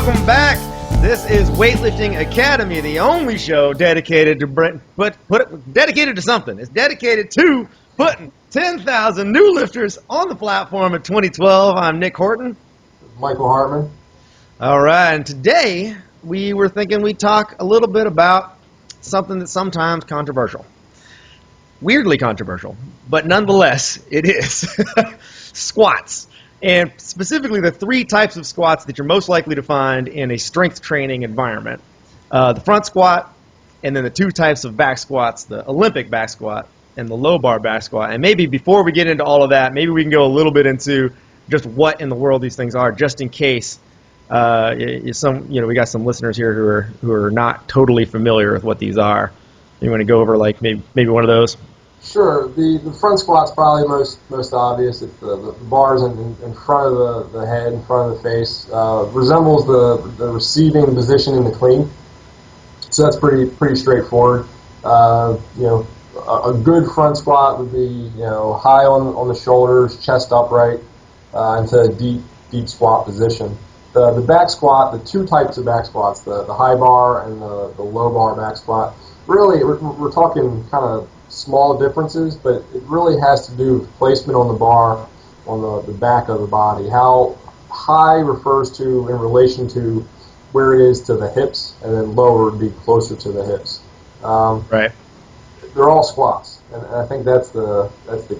welcome back. This is Weightlifting Academy, the only show dedicated to dedicated to something. It's dedicated to putting 10,000 new lifters on the platform in 2012. I'm Nick Horton. Michael Hartman. All right, and today we were thinking we'd talk a little bit about something that's sometimes controversial. Weirdly controversial, but nonetheless, it is. Squats. And specifically the three types of squats that you're most likely to find in a strength training environment. The front squat, and then the two types of back squats, the Olympic back squat and the low bar back squat. And maybe before we get into all of that, maybe we can go a little bit into just what in the world these things are, just in case we got some listeners here who are not totally familiar with what these are. You want to go over like maybe one of those? Sure. The front squat's probably most obvious. It's the bars in front of the head, in front of the face, resembles the receiving position in the clean. So that's pretty straightforward. A good front squat would be high on the shoulders, chest upright, into a deep squat position. The back squat, the two types of back squats, the high bar and the low bar back squat. Really, we're talking kind of small differences, but it really has to do with placement on the bar on the back of the body. How high refers to in relation to where it is to the hips, and then lower would be closer to the hips. Right. They're all squats, and I think that's the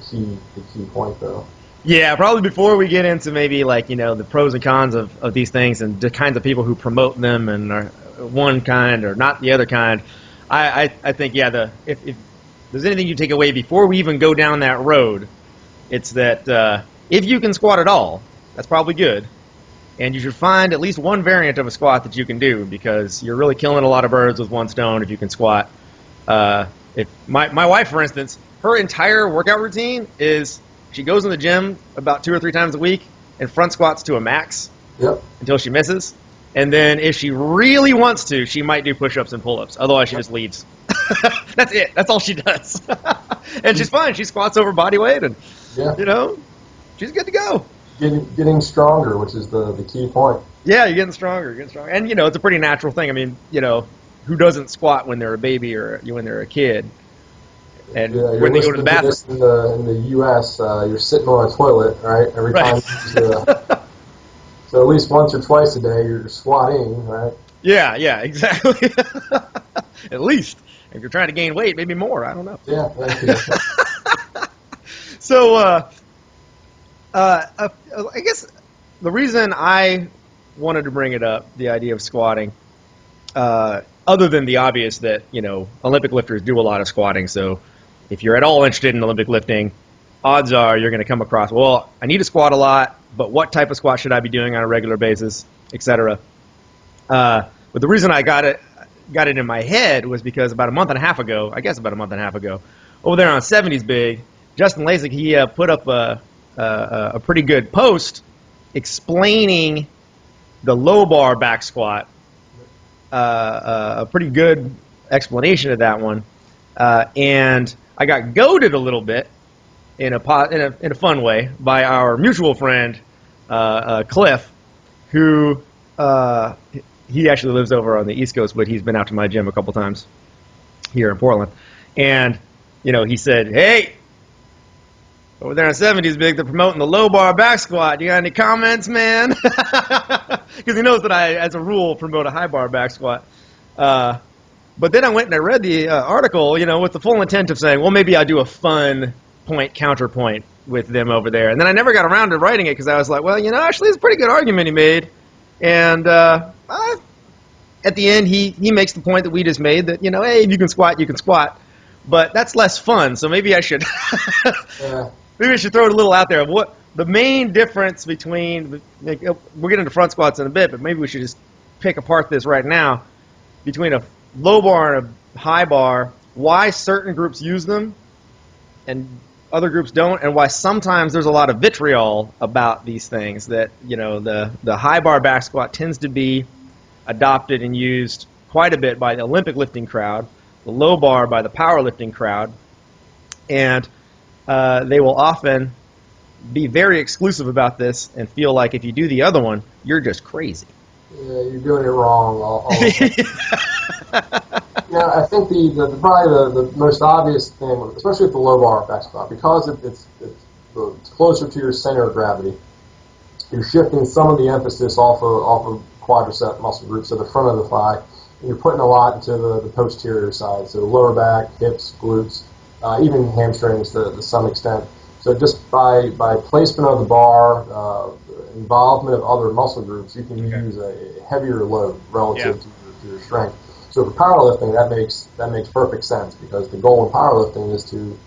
key point, though. Yeah, probably before we get into maybe like the pros and cons of these things and the kinds of people who promote them and are one kind or not the other kind, I think if there's anything you take away before we even go down that road, it's that if you can squat at all, that's probably good. And you should find at least one variant of a squat that you can do, because you're really killing a lot of birds with one stone if you can squat. If my wife, for instance, her entire workout routine is she goes in the gym about 2 or 3 times a week and front squats to a max. Yep. Until she misses. And then if she really wants to, she might do push-ups and pull-ups. Otherwise, she just leaves. That's it. That's all she does. And she's fine. She squats over body weight, and she's good to go. Getting stronger, which is the key point. Yeah, you're getting stronger. And it's a pretty natural thing. I mean, who doesn't squat when they're a baby or when they're a kid? And when they go to the bathroom. This in the U.S., you're sitting on a toilet, right? Every time. So at least once or twice a day, you're squatting, right? Yeah, exactly. At least. If you're trying to gain weight, maybe more. I don't know. Yeah. So, I guess the reason I wanted to bring it up, the idea of squatting, other than the obvious that, Olympic lifters do a lot of squatting. So if you're at all interested in Olympic lifting, odds are you're going to come across, well, I need to squat a lot, but what type of squat should I be doing on a regular basis, etc. But the reason I got it in my head was because about a month and a half ago, over there on 70s Big, Justin Lascek, he put up a pretty good post explaining the low bar back squat, a pretty good explanation of that one, and I got goaded a little bit in a fun way by our mutual friend Cliff, who he actually lives over on the East Coast, but he's been out to my gym a couple times here in Portland. And, he said, hey, over there on 70s Big, they're promoting the low bar back squat. You got any comments, man? Because he knows that I, as a rule, promote a high bar back squat. But then I went and I read the article, with the full intent of saying, well, maybe I'll do a fun counterpoint with them over there. And then I never got around to writing it because I was like, well, actually, it's a pretty good argument he made. And at the end, he makes the point that we just made that, hey, if you can squat, you can squat. But that's less fun, so maybe I should maybe I should throw it a little out there. What the main difference between, we'll get into front squats in a bit, but maybe we should just pick apart this right now, between a low bar and a high bar, why certain groups use them and other groups don't, and why sometimes there's a lot of vitriol about these things, that the high bar back squat tends to be adopted and used quite a bit by the Olympic lifting crowd, the low bar by the powerlifting crowd, and they will often be very exclusive about this and feel like if you do the other one, you're just crazy. Yeah, you're doing it wrong. Yeah, I think probably the most obvious thing, especially with the low bar back squat, because it's closer to your center of gravity. You're shifting some of the emphasis off of quadricep muscle groups, so the front of the thigh. And you're putting a lot into the posterior side, so lower back, hips, glutes, even hamstrings to some extent. So just by placement of the bar, involvement of other muscle groups, you can use a heavier load relative to your strength. So for powerlifting, that makes perfect sense, because the goal in powerlifting is to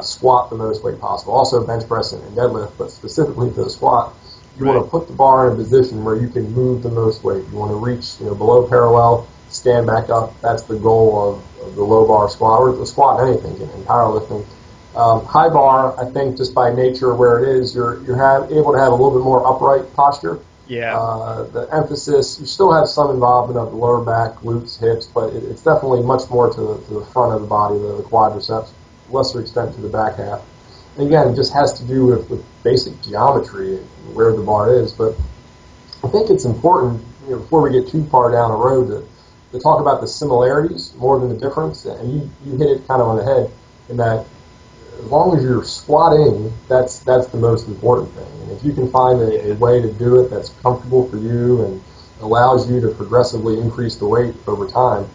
squat the most weight possible. Also bench press and deadlift, but specifically for the squat, you want to put the bar in a position where you can move the most weight. You want to reach below parallel, stand back up. That's the goal of the low bar squat, or the squat in anything in powerlifting. High bar, I think, just by nature where it is, you're able to have a little bit more upright posture. Yeah. The emphasis, you still have some involvement of the lower back, glutes, hips, but it's definitely much more to the front of the body, the quadriceps, lesser extent to the back half. And again, it just has to do with basic geometry and where the bar is. But I think it's important, before we get too far down the road, to talk about the similarities more than the difference. And you hit it kind of on the head in that as long as you're squatting, that's the most important thing. And if you can find a way to do it that's comfortable for you and allows you to progressively increase the weight over time,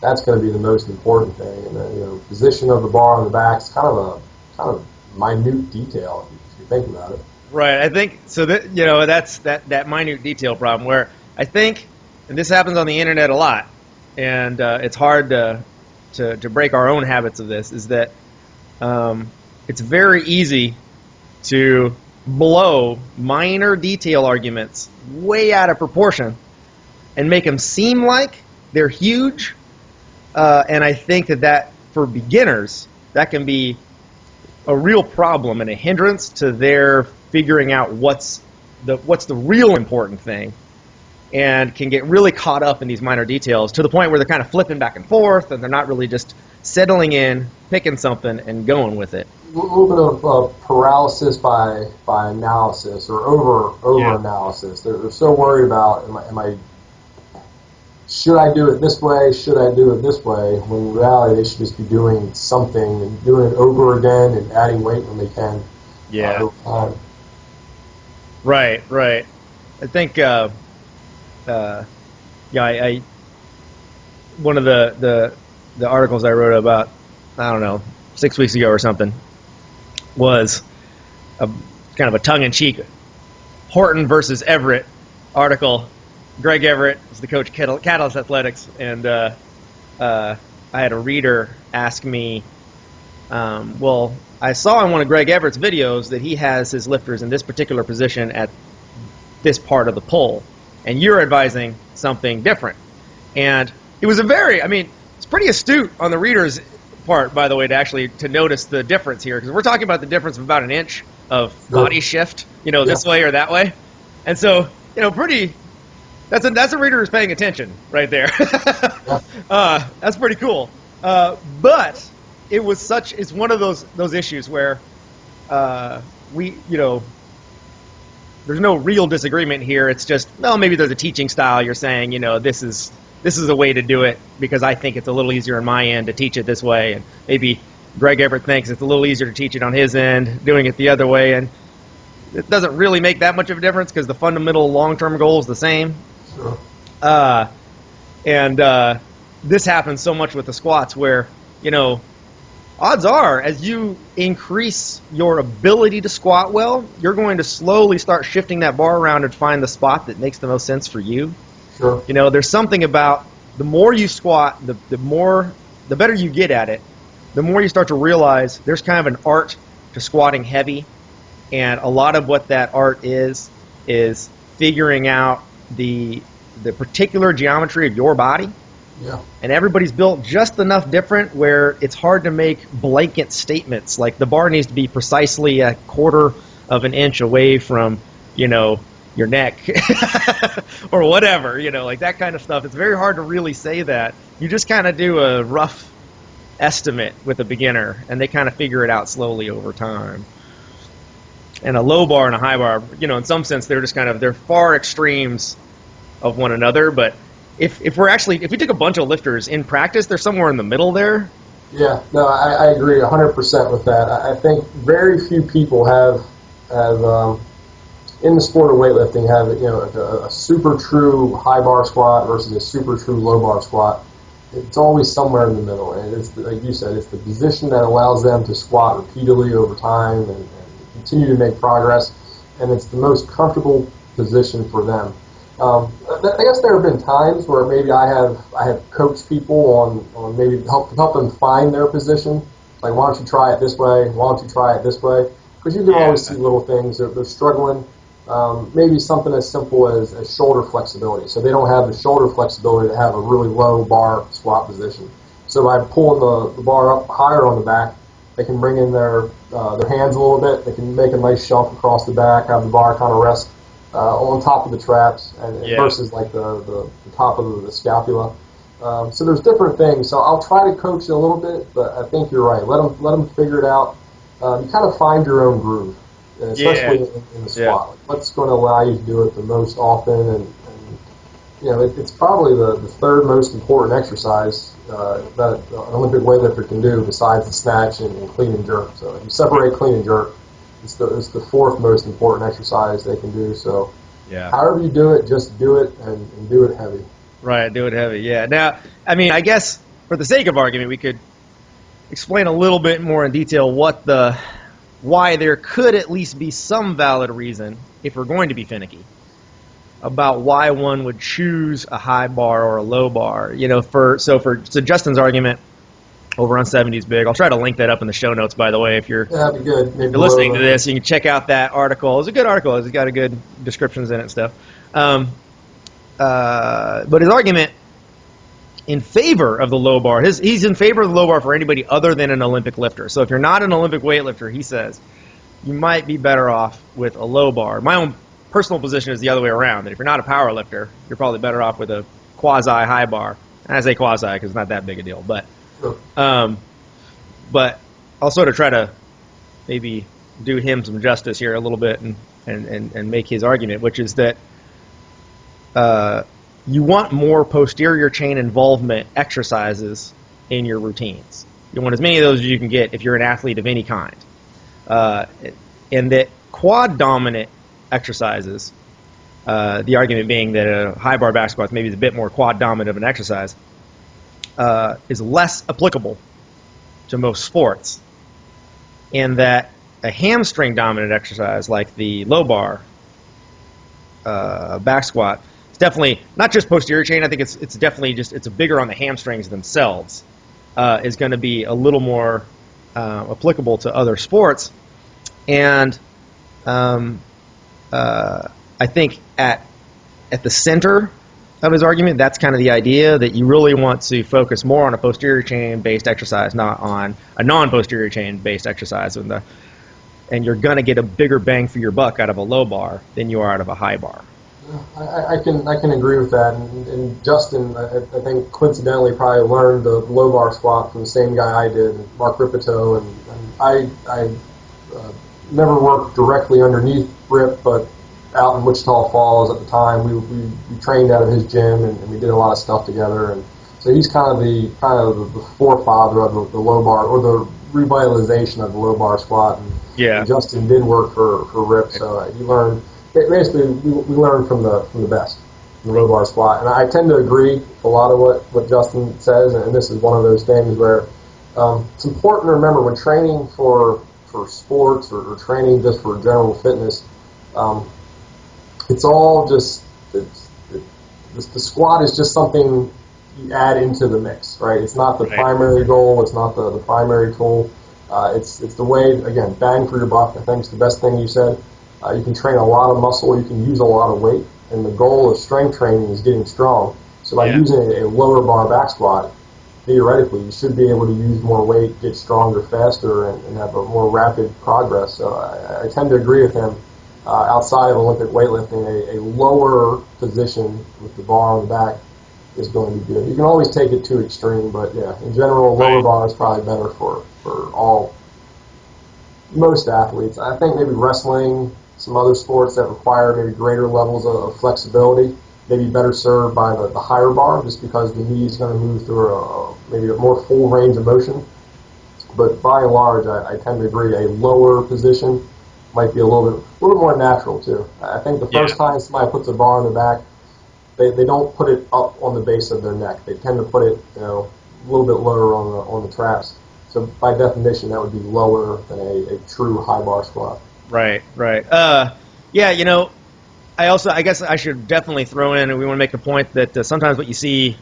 that's going to be the most important thing. And the position of the bar on the back is kind of minute detail if you think about it. Right. I think so. That's that minute detail problem where I think, and this happens on the internet a lot, and it's hard to break our own habits of this. Is that it's very easy to blow minor detail arguments way out of proportion and make them seem like they're huge. And I think that for beginners, that can be a real problem and a hindrance to their figuring out what's the real important thing, and can get really caught up in these minor details to the point where they're kind of flipping back and forth, and they're not really just settling in, picking something, and going with it. A little bit of paralysis by analysis, or over analysis. They're so worried about should I do it this way? Should I do it this way? When in reality, they should just be doing something and doing it over again and adding weight when they can. Yeah. Right. I think, I one of the articles I wrote about, I don't know, 6 weeks ago or something, was kind of a tongue-in-cheek Horton versus Everett article. Greg Everett is the coach of Catalyst Athletics, and I had a reader ask me, well, I saw in one of Greg Everett's videos that he has his lifters in this particular position at this part of the pole, and you're advising something different. And it was it's pretty astute on the reader's part, by the way, to notice the difference here, because we're talking about the difference of about an inch of body shift, this way or that way. And so, that's a reader who's paying attention right there. That's pretty cool. But it's one of those issues where there's no real disagreement here. It's just, well, maybe there's a teaching style. You're saying, this is a way to do it because I think it's a little easier on my end to teach it this way, and maybe Greg Everett thinks it's a little easier to teach it on his end, doing it the other way, and it doesn't really make that much of a difference because the fundamental long-term goal is the same. Sure. This happens so much with the squats where, odds are, as you increase your ability to squat well, you're going to slowly start shifting that bar around and find the spot that makes the most sense for you. Sure. There's something about the more you squat, the better you get at it, the more you start to realize there's kind of an art to squatting heavy, and a lot of what that art is figuring out the particular geometry of your body. Yeah. And everybody's built just enough different where it's hard to make blanket statements like the bar needs to be precisely a quarter of an inch away from, your neck or whatever, like that kind of stuff. It's very hard to really say that. You just kind of do a rough estimate with a beginner, and they kind of figure it out slowly over time. And a low bar and a high bar, in some sense, they're just they're far extremes of one another. But if we took a bunch of lifters in practice, they're somewhere in the middle there. Yeah, no, I agree 100% with that. I think very few people have in the sport of weightlifting have a super true high bar squat versus a super true low bar squat. It's always somewhere in the middle, and it's like you said, it's the position that allows them to squat repeatedly over time and continue to make progress, and it's the most comfortable position for them. I guess there have been times where maybe I have coached people on maybe help them find their position. Like, why don't you try it this way? Why don't you try it this way? Because you can always see little things. They're struggling. Maybe something as simple as shoulder flexibility. So they don't have the shoulder flexibility to have a really low bar squat position. So by pulling the bar up higher on the back, they can bring in their hands a little bit. They can make a nice shelf across the back, have the bar kind of rest on top of the traps, and versus like the top of the scapula. So there's different things. So I'll try to coach you a little bit, but I think you're right. Let them figure it out. You kind of find your own groove, especially in the squat. Like, what's going to allow you to do it the most often, and it's probably the third most important exercise that an Olympic weightlifter can do besides the snatch and clean and jerk. So if you separate clean and jerk, it's the fourth most important exercise they can do. So however you do it, just do it and do it heavy. Right, do it heavy. Yeah. Now, I mean, I guess for the sake of argument, we could explain a little bit more in detail why there could at least be some valid reason, if we're going to be finicky, about why one would choose a high bar or a low bar. So Justin's argument over on 70 is big. I'll try to link that up in the show notes, by the way, if you're that'd be good. If you're listening to this, you can check out that article. It's a good article. It's got a good descriptions in it and stuff. But his argument in favor of the low bar, he's in favor of the low bar for anybody other than an Olympic lifter. So if you're not an Olympic weightlifter, he says, you might be better off with a low bar. My own personal position is the other way around, that if you're not a power lifter, you're probably better off with a quasi-high bar. And I say quasi because it's not that big a deal. But I'll sort of try to maybe do him some justice here a little bit and make his argument, which is that you want more posterior chain involvement exercises in your routines. You want as many of those as you can get if you're an athlete of any kind. And that quad dominant exercises, the argument being that a high bar back squat maybe is a bit more quad dominant of an exercise, is less applicable to most sports, and that a hamstring dominant exercise like the low bar back squat, it's definitely not just posterior chain. I think it's definitely it's bigger on the hamstrings themselves. Is going to be a little more applicable to other sports, and I think at the center of his argument, that's kind of the idea, that you really want to focus more on a posterior chain based exercise, not on a non-posterior chain based exercise, and you're going to get a bigger bang for your buck out of a low bar than you are out of a high bar. I can agree with that, and Justin, I think coincidentally probably learned the low bar squat from the same guy I did, Mark Ripito, and I never worked directly underneath Rip, but out in Wichita Falls at the time, we trained out of his gym, and we did a lot of stuff together, and so he's kind of the forefather of the low bar, or the revitalization of the low bar squat, and Justin did work for Rip, so he learned. Basically, we learn from the best, the low bar squat, and I tend to agree with a lot of what Justin says, and this is one of those things where it's important to remember when training for sports or training just for general fitness, it's all just the squat is just something you add into the mix, right? It's not the primary goal, it's not the primary tool. It's the way, again, bang for your buck. I think it's the best thing you said. You can train a lot of muscle, you can use a lot of weight, and the goal of strength training is getting strong. So by using a lower bar back squat, theoretically, you should be able to use more weight, get stronger faster, and have a more rapid progress. So I tend to agree with him. Outside of Olympic weightlifting, a lower position with the bar on the back is going to be good. You can always take it too extreme, but yeah, in general, a lower bar is probably better for most athletes. I think maybe wrestling, some other sports that require maybe greater levels of flexibility, maybe better served by the higher bar, just because the knee is going to move through maybe a more full range of motion. But by and large, I tend to agree a lower position might be a little more natural too. I think the first time somebody puts a bar on the back, they don't put it up on the base of their neck. They tend to put it, a little bit lower on the traps. So by definition, that would be lower than a true high bar squat. Right. Yeah, I guess I should definitely throw in, and we want to make a point that sometimes what you see,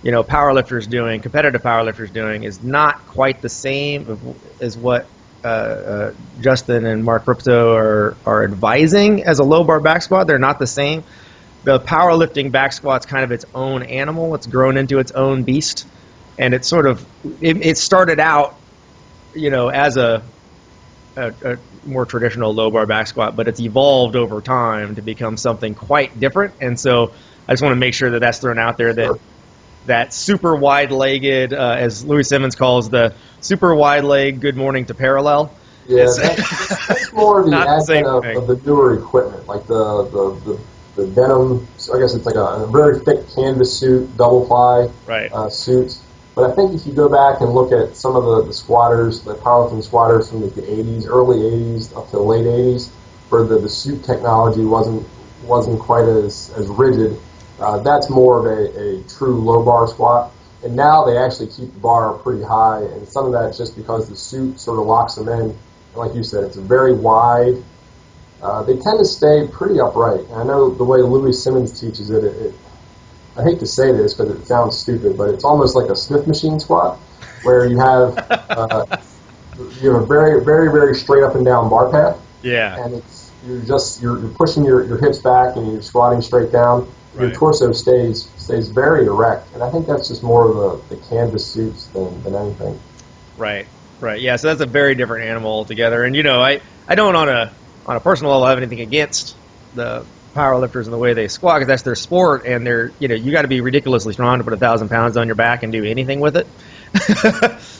powerlifters doing, competitive powerlifters doing, is not quite the same as what Justin and Mark Ripto are advising as a low bar back squat. They're not the same. The powerlifting back squat's kind of its own animal. It's grown into its own beast, and it started out, as a more traditional low bar back squat, but it's evolved over time to become something quite different. And so I just want to make sure that that's thrown out there, that super wide-legged, as Louis Simmons calls the super wide-leg good morning to parallel. Yeah, that's more the advent of the newer equipment, like the denim. I guess it's like a very thick canvas suit, double ply suits. But I think if you go back and look at some of the squatters, the powerlifting squatters from the 80s, early 80s up to the late 80s, where the suit technology wasn't quite as rigid, that's more of a true low bar squat. And now they actually keep the bar pretty high, and some of that's just because the suit sort of locks them in. And like you said, it's very wide. They tend to stay pretty upright. And I know the way Louis Simmons teaches it, I hate to say this because it sounds stupid, but it's almost like a Smith machine squat, where you have a very, very, very straight up and down bar path. Yeah. And you're pushing your hips back and you're squatting straight down. Your torso stays very erect, and I think that's just more of the canvas suits than anything. Right. Yeah. So that's a very different animal altogether. And I don't on a personal level have anything against the powerlifters and the way they squat, because that's their sport, and you got to be ridiculously strong to put 1,000 pounds on your back and do anything with it.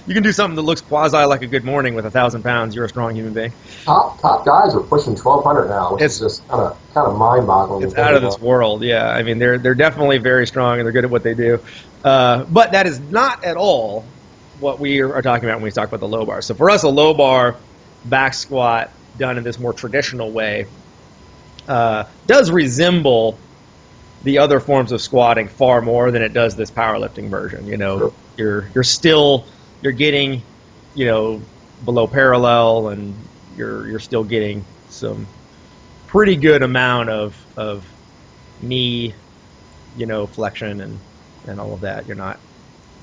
You can do something that looks quasi like a good morning with 1,000 pounds. You're a strong human being. Top guys are pushing 1,200 now, which is just kind of mind-boggling. It's out of this world. Yeah, I mean they're definitely very strong and they're good at what they do. But that is not at all what we are talking about when we talk about the low bar. So for us, a low bar back squat done in this more traditional way does resemble the other forms of squatting far more than it does this powerlifting version. Sure. You're getting, below parallel, and you're still getting some pretty good amount of knee, flexion and all of that. You're not,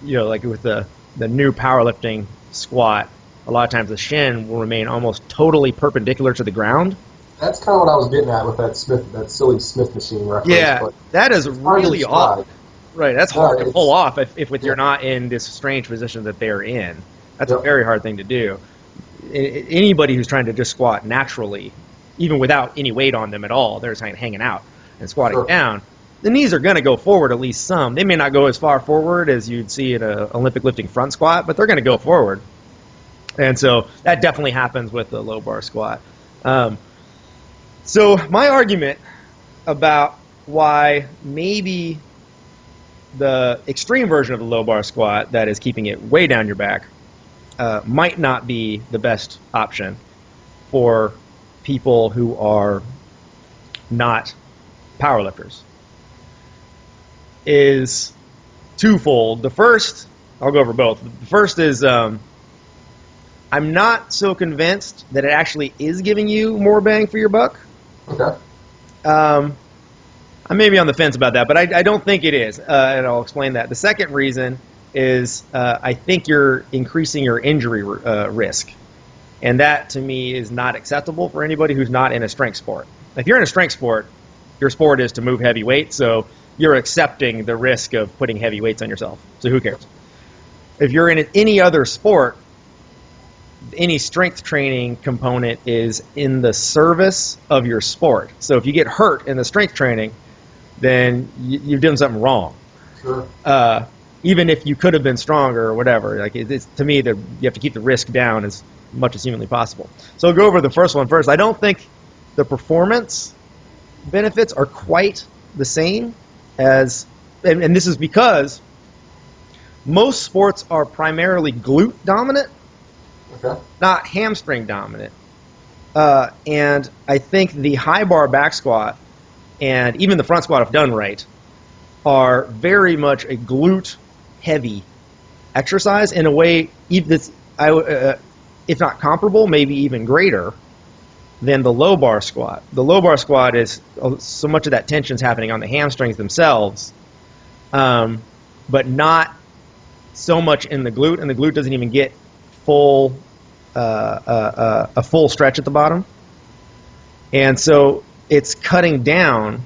like with the new powerlifting squat, a lot of times the shin will remain almost totally perpendicular to the ground. That's kind of what I was getting at with that silly Smith machine reference. Yeah, that is really odd. Right, that's hard to pull off if you're not in this strange position that they're in. That's a very hard thing to do. Anybody who's trying to just squat naturally, even without any weight on them at all, they're just hanging out and squatting down, the knees are going to go forward at least some. They may not go as far forward as you'd see in an Olympic lifting front squat, but they're going to go forward. And so that definitely happens with the low bar squat. So my argument about why maybe the extreme version of the low bar squat, that is keeping it way down your back, might not be the best option for people who are not powerlifters is twofold. The first, I'll go over both. The first is I'm not so convinced that it actually is giving you more bang for your buck. Okay. I may be on the fence about that, but I don't think it is, and I'll explain that. The second reason is I think you're increasing your injury risk, and that to me is not acceptable for anybody who's not in a strength sport. If you're in a strength sport, your sport is to move heavy weight, so you're accepting the risk of putting heavy weights on yourself, so who cares? If you're in any other sport, any strength training component is in the service of your sport. So if you get hurt in the strength training, then you're doing something wrong. Sure. Even if you could have been stronger or whatever, like it's to me that you have to keep the risk down as much as humanly possible. So I'll go over the first one first. I don't think the performance benefits are quite the same as, and this is because most sports are primarily glute dominant, Okay. not hamstring dominant. And I think the high bar back squat and even the front squat, if done right, are very much a glute heavy exercise in a way that's, if not comparable, maybe even greater than the low bar squat. The low bar squat is so much of that tension's happening on the hamstrings themselves, but not so much in the glute, and the glute doesn't even get full a full stretch at the bottom, and so it's cutting down,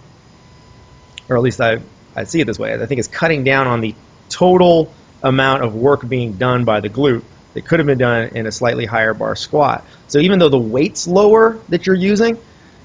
or at least I see it this way. I think it's cutting down on the total amount of work being done by the glute that could have been done in a slightly higher bar squat. So even though the weight's lower that you're using,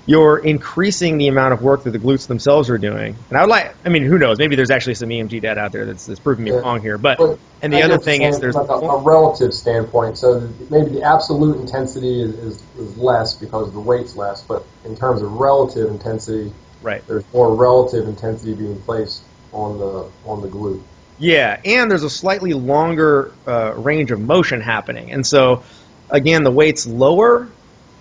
you're increasing the amount of work that the glutes themselves are doing. And I mean, who knows? Maybe there's actually some EMG data out there that's proving me wrong here. But and the other thing is there's like a relative standpoint. So maybe the absolute intensity is less because the weight's less, but in terms of relative intensity, right, there's more relative intensity being placed on the glute. Yeah, and there's a slightly longer range of motion happening. And so, again, the weight's lower,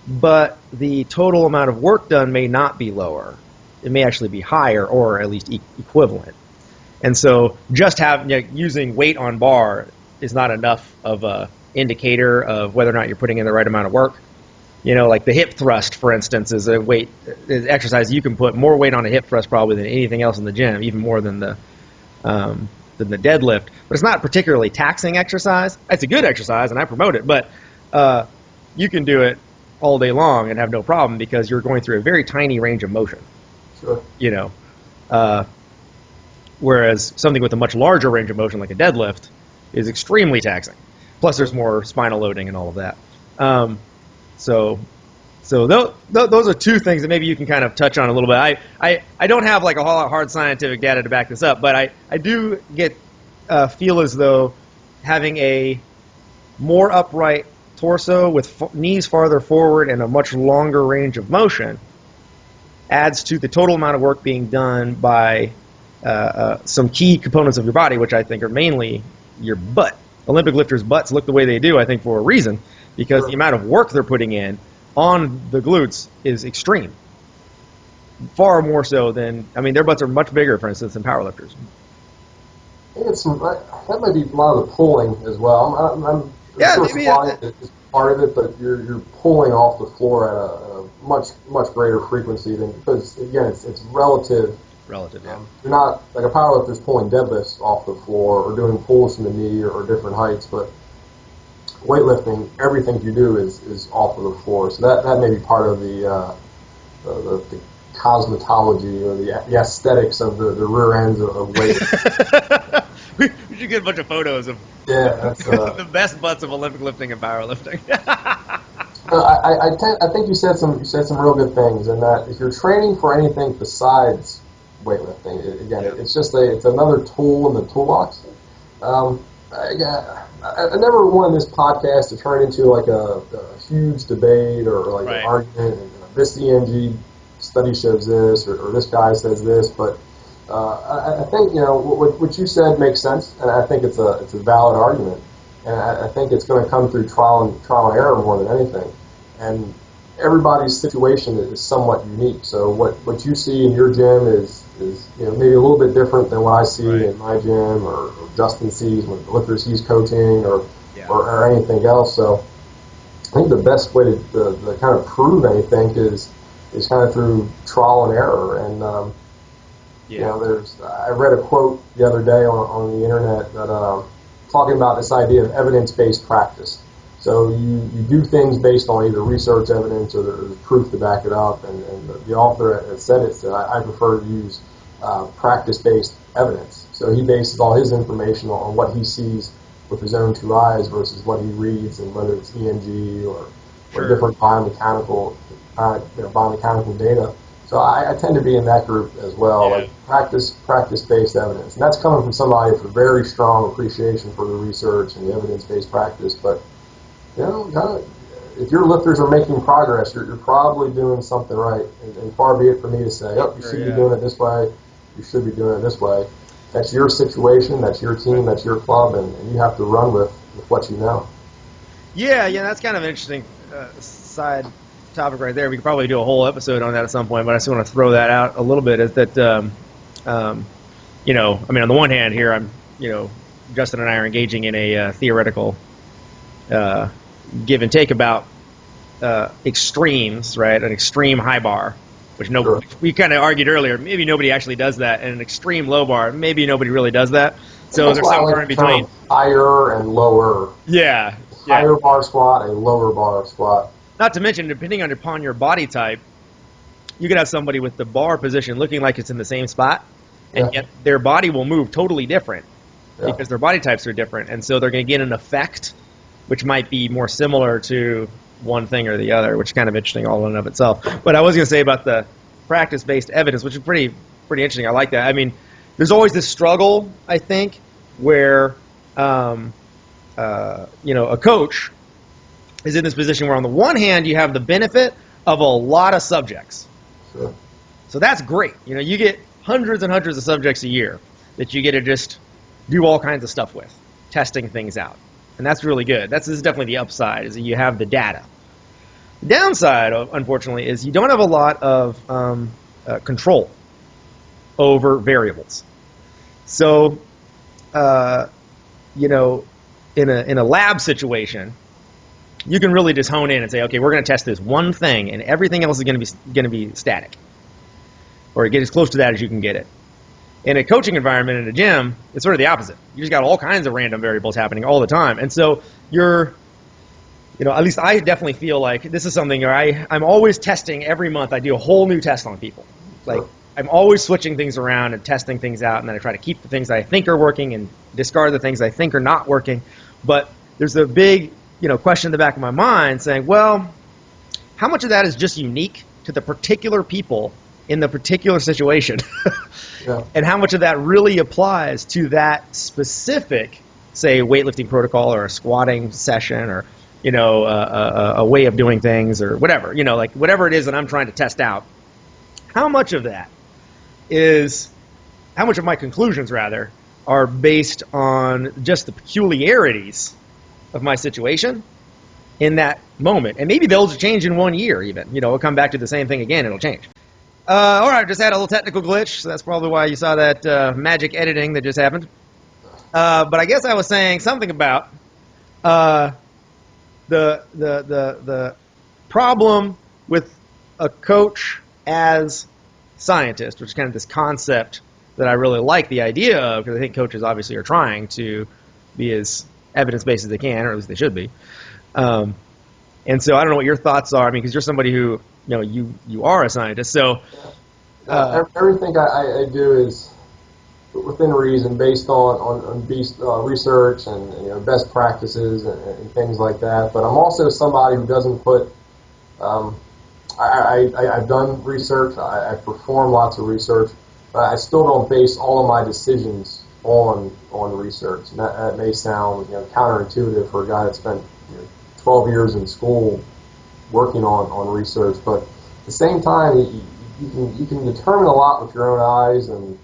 but the total amount of work done may not be lower. It may actually be higher, or at least equivalent. And so just using weight on bar is not enough of a indicator of whether or not you're putting in the right amount of work. You know, like the hip thrust, for instance, is a weight exercise. You can put more weight on a hip thrust probably than anything else in the gym, even more than the deadlift. But it's not a particularly taxing exercise. It's a good exercise, and I promote it. But you can do it all day long and have no problem because you're going through a very tiny range of motion. Sure. You know, whereas something with a much larger range of motion, like a deadlift, is extremely taxing. Plus, there's more spinal loading and all of that. So those are two things that maybe you can kind of touch on a little bit. I don't have like a whole lot of hard scientific data to back this up, but I do feel as though having a more upright torso with knees farther forward and a much longer range of motion adds to the total amount of work being done by some key components of your body, which I think are mainly your butt. Olympic lifters' butts look the way they do, I think, for a reason, because the amount of work they're putting in on the glutes is extreme. Far more so than, I mean, their butts are much bigger, for instance, than powerlifters. I think that might be a lot of the pulling as well. I'm sure squatting is part of it, but you're pulling off the floor at a much greater frequency than, because again, it's relative. Relative, yeah. You're not like a powerlifter's pulling deadlifts off the floor or doing pulls from the knee or different heights, but weightlifting, everything you do is off of the floor. So that may be part of the cosmetology or the aesthetics of the rear ends of weight. We should get a bunch of photos of that's, the best butts of Olympic lifting and powerlifting. I think you said some real good things, and that if you're training for anything besides weightlifting, it's another tool in the toolbox. I never wanted this podcast to turn into like a huge debate or like an argument. And, this EMG study shows this, or this guy says this, but I think what you said makes sense, and I think it's a valid argument, and I think it's going to come through trial and error more than anything, and everybody's situation is somewhat unique. So what you see in your gym is maybe a little bit different than what I see in my gym, or Justin sees when the lifters he's coaching, or anything else. So I think the best way to kind of prove anything is kind of through trial and error. And I read a quote the other day on the internet that talking about this idea of evidence-based practice. So you do things based on either research evidence or there's proof to back it up. And the author had said it, so I prefer to use practice-based evidence. So he bases all his information on what he sees with his own two eyes versus what he reads, and whether it's EMG or different biomechanical data. So I tend to be in that group as well, like practice-based evidence. And that's coming from somebody with a very strong appreciation for the research and the evidence-based practice. But if your lifters are making progress, you're probably doing something right. And far be it for me to say, you should be doing it this way. you should be doing it this way. That's your situation, that's your team, that's your club, and you have to run with what you know. Yeah, that's kind of an interesting side topic right there. We could probably do a whole episode on that at some point, but I just want to throw that out a little bit. Is that, I mean, on the one hand here, Justin and I are engaging in a theoretical give and take about extremes, right? An extreme high bar, which Sure. we kind of argued earlier. Maybe nobody actually does that, and an extreme low bar, maybe nobody really does that. So there's somewhere in between. Higher and lower. Yeah. Higher bar squat, a lower bar squat. Not to mention, depending upon your body type, you could have somebody with the bar position looking like it's in the same spot, and yet their body will move totally different because their body types are different, and so they're going to get an effect which might be more similar to one thing or the other, which is kind of interesting all in and of itself. But I was going to say about the practice-based evidence, which is pretty interesting. I like that. I mean, there's always this struggle, I think, where a coach is in this position where on the one hand you have the benefit of a lot of subjects. Sure. So that's great. You get hundreds and hundreds of subjects a year that you get to just do all kinds of stuff with, testing things out. And that's really good. This is definitely the upside, is that you have the data. The downside, unfortunately, is you don't have a lot of control over variables. So, in a lab situation, you can really just hone in and say, okay, we're going to test this one thing, and everything else is going to be static, or get as close to that as you can get it. In a coaching environment in a gym, it's sort of the opposite. You just got all kinds of random variables happening all the time, and so at least I definitely feel like this is something where I'm always testing every month. I do a whole new test on people. Like, I'm always switching things around and testing things out, and then I try to keep the things that I think are working and discard the things I think are not working. But there's a big question in the back of my mind saying, well, how much of that is just unique to the particular people in the particular situation? And how much of that really applies to that specific, say, weightlifting protocol or a squatting session or, a way of doing things or whatever, like whatever it is that I'm trying to test out. How much of my conclusions, rather, are based on just the peculiarities of my situation in that moment? And maybe they'll change in 1 year even. It'll come back to the same thing again, it'll change. All right, just had a little technical glitch, so that's probably why you saw that magic editing that just happened. But I guess I was saying something about the problem with a coach as scientist, which is kind of this concept that I really like the idea of, because I think coaches obviously are trying to be as evidence-based as they can, or at least they should be. And so I don't know what your thoughts are. I mean, because you're somebody who, you are a scientist. So everything I do is within reason, based on research and best practices and things like that. But I'm also somebody who doesn't put. I've done research. I perform lots of research, but I still don't base all of my decisions on research. And that may sound counterintuitive for a guy that spent 12 years in school working on research, but at the same time, you can determine a lot with your own eyes, and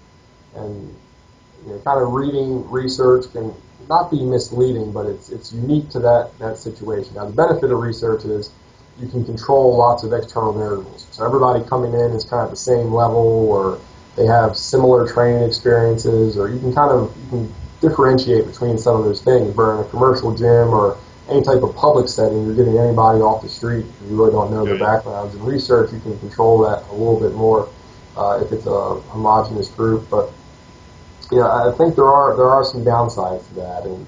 kind of reading research can not be misleading, but it's unique to that situation. Now, the benefit of research is you can control lots of external variables. So everybody coming in is kind of the same level, or they have similar training experiences, or you can differentiate between some of those things. But in a commercial gym or any type of public setting, you're getting anybody off the street. You really don't know their backgrounds. In research, you can control that a little bit more if it's a homogeneous group. But I think there are some downsides to that, and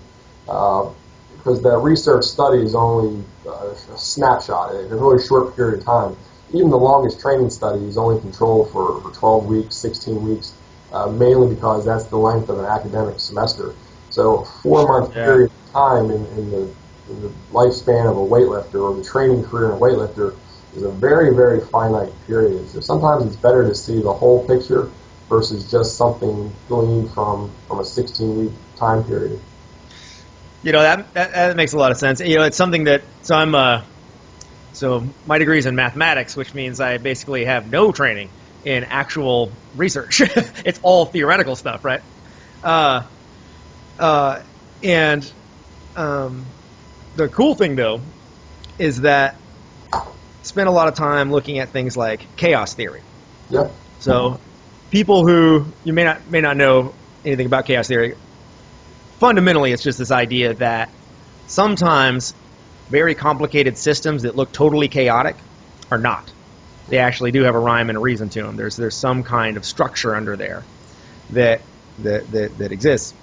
because the research study is only a snapshot in a really short period of time. Even the longest training study is only controlled for 12 weeks, 16 weeks, mainly because that's the length of an academic semester. So a 4-month period of time in the lifespan of a weightlifter, or the training career of a weightlifter, is a very, very finite period. So sometimes it's better to see the whole picture versus just something gleaned from a 16-week time period. That makes a lot of sense. It's something that, so my degree is in mathematics, which means I basically have no training in actual research. It's all theoretical stuff, right? And the cool thing, though, is that I spent a lot of time looking at things like chaos theory. Yeah. So people who you may not know anything about chaos theory, fundamentally it's just this idea that sometimes very complicated systems that look totally chaotic are not. They actually do have a rhyme and a reason to them. There's some kind of structure under there that exists.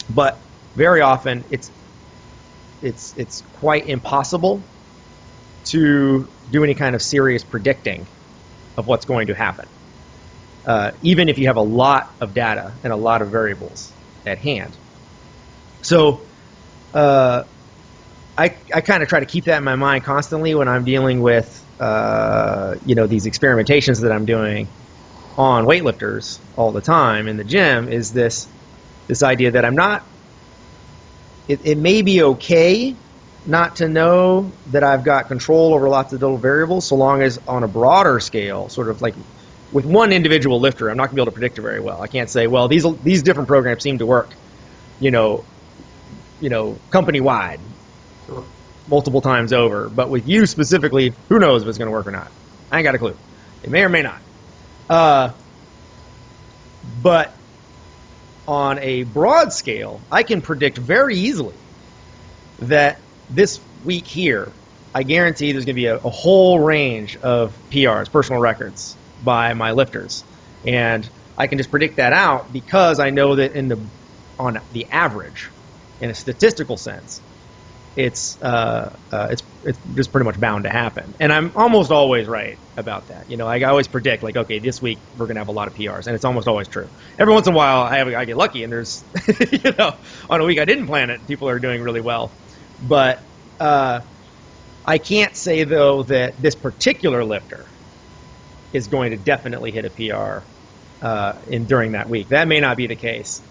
But very often it's quite impossible to do any kind of serious predicting of what's going to happen, even if you have a lot of data and a lot of variables at hand. So I kind of try to keep that in my mind constantly when I'm dealing with these experimentations that I'm doing on weightlifters all the time in the gym. Is this idea that I'm not, it may be okay not to know that I've got control over lots of little variables, so long as on a broader scale, sort of like with one individual lifter, I'm not going to be able to predict it very well. I can't say, well, these different programs seem to work, company-wide, Sure. multiple times over. But with you specifically, who knows if it's going to work or not? I ain't got a clue. It may or may not. But on a broad scale, I can predict very easily that this week here, I guarantee there's going to be a whole range of PRs, personal records, by my lifters. And I can just predict that out because I know that on the average, in a statistical sense, it's just pretty much bound to happen. And I'm almost always right about that. I always predict, like, okay, this week we're going to have a lot of PRs, and it's almost always true. Every once in a while, I get lucky, and there's, on a week I didn't plan it, people are doing really well. But I can't say, though, that this particular lifter is going to definitely hit a PR during that week. That may not be the case.